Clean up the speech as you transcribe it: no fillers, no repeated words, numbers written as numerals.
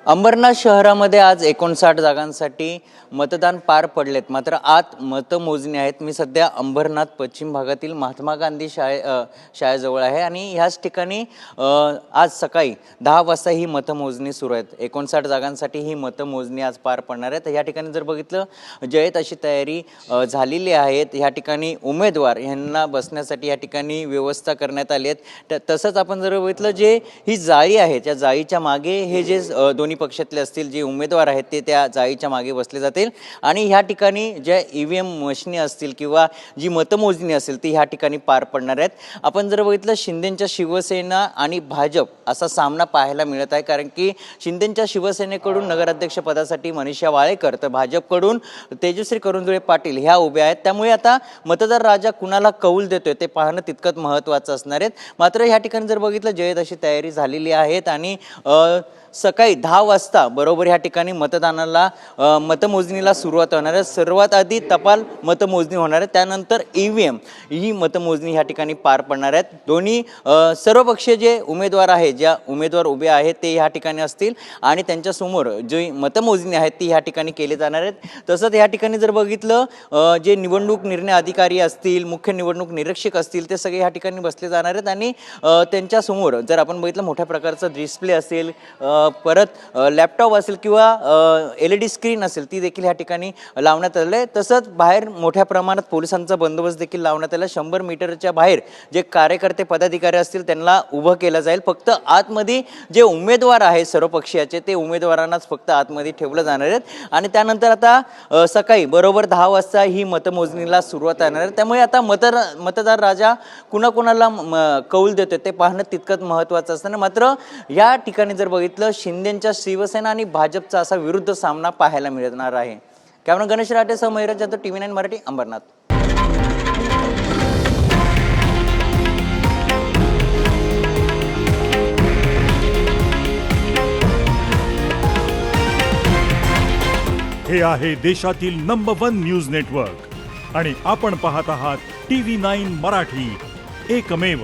अंबरनाथ शहरामध्ये आज 59 जागांसाठी मतदान पार पडलेत. मात्र आत मतमोजणी आहेत. मी सध्या अंबरनाथ पश्चिम भागातील महात्मा गांधी शाळेजवळ आहे आणि ह्याच ठिकाणी आज सकाळी 10 वाजता ही मतमोजणी सुरू आहे. 59 जागांसाठी ही मतमोजणी आज पार पडणार आहे. तर या ठिकाणी जर बघितलं जयत अशी तयारी झालेली आहे. ह्या ठिकाणी उमेदवार यांना बसण्यासाठी या ठिकाणी व्यवस्था करण्यात आली आहे. तसंच आपण जर बघितलं जे ही जाळी आहे त्या जाळीच्या मागे हे जे दोन्ही पक्षातले असतील जे उमेदवार आहेत ते त्या जाळीच्या मागे बसले जातील आणि ह्या ठिकाणी ज्या EVM मशिनी असतील किंवा जी मतमोजणी असेल ती ह्या ठिकाणी पार पडणार आहेत. आपण जर बघितलं शिंदेंच्या शिवसेना आणि भाजप असा सामना पाहायला मिळत आहे. कारण की शिंदेंच्या शिवसेनेकडून नगराध्यक्ष पदासाठी मनीषा वाळेकर तर भाजपकडून तेजश्री करुंजुळे पाटील ह्या उभ्या आहेत. त्यामुळे आता मतदार राजा कुणाला कौल देतोय ते पाहणं तितकंच महत्त्वाचं असणार आहे. मात्र ह्या ठिकाणी जर बघितलं जयत अशी तयारी झालेली आहेत आणि सकाळी 10 वाजता बरोबर ह्या ठिकाणी मतमोजणीला सुरुवात होणार आहे. सर्वात आधी टपाल मतमोजणी होणार आहे, त्यानंतर EVM ही मतमोजणी ह्या ठिकाणी पार पडणार आहेत. दोन्ही सर्वपक्षीय जे उमेदवार आहेत ज्या उमेदवार उभे आहेत ते ह्या ठिकाणी असतील आणि त्यांच्यासमोर जी मतमोजणी आहेत ती ह्या ठिकाणी केली जाणार आहेत. तसंच ह्या ठिकाणी जर बघितलं जे निवडणूक निर्णय अधिकारी असतील मुख्य निवडणूक निरीक्षक असतील ते सगळे ह्या ठिकाणी बसले जाणार आहेत आणि त्यांच्यासमोर जर आपण बघितलं मोठ्या प्रकारचं डिस्प्ले असेल परत लॅपटॉप असेल किंवा LED स्क्रीन असेल ती देखील ह्या ठिकाणी लावण्यात आलं आहे. तसंच बाहेर मोठ्या प्रमाणात पोलिसांचा बंदोबस्त देखील लावण्यात आला. 100 मीटरच्या बाहेर जे कार्यकर्ते पदाधिकारी असतील त्यांना उभं केलं जाईल. फक्त आतमध्ये जे उमेदवार आहेत सर्वपक्षीयाचे ते उमेदवारांनाच फक्त आतमध्ये ठेवलं जाणार आहेत आणि त्यानंतर आता सकाळी बरोबर 10 वाजता ही मतमोजणीला सुरुवात होणार आहे. त्यामुळे आता मतदार राजा कुणाकुणाला कौल देतोय ते पाहणं तितकंच महत्त्वाचं असताना मात्र या ठिकाणी जर बघितलं शिंदेंच्या शिवसेना आणि भाजपचा असा विरुद्ध सामना पाहायला मिळणार आहे. कॅमेरा गणेश राटेसह मयुराज जाधव TV9 मराठी अंबरनाथ. हे आहे देशातील नंबर 1 न्यूज नेटवर्क आणि आपण पाहत आहात TV9 मराठी, एकमेव.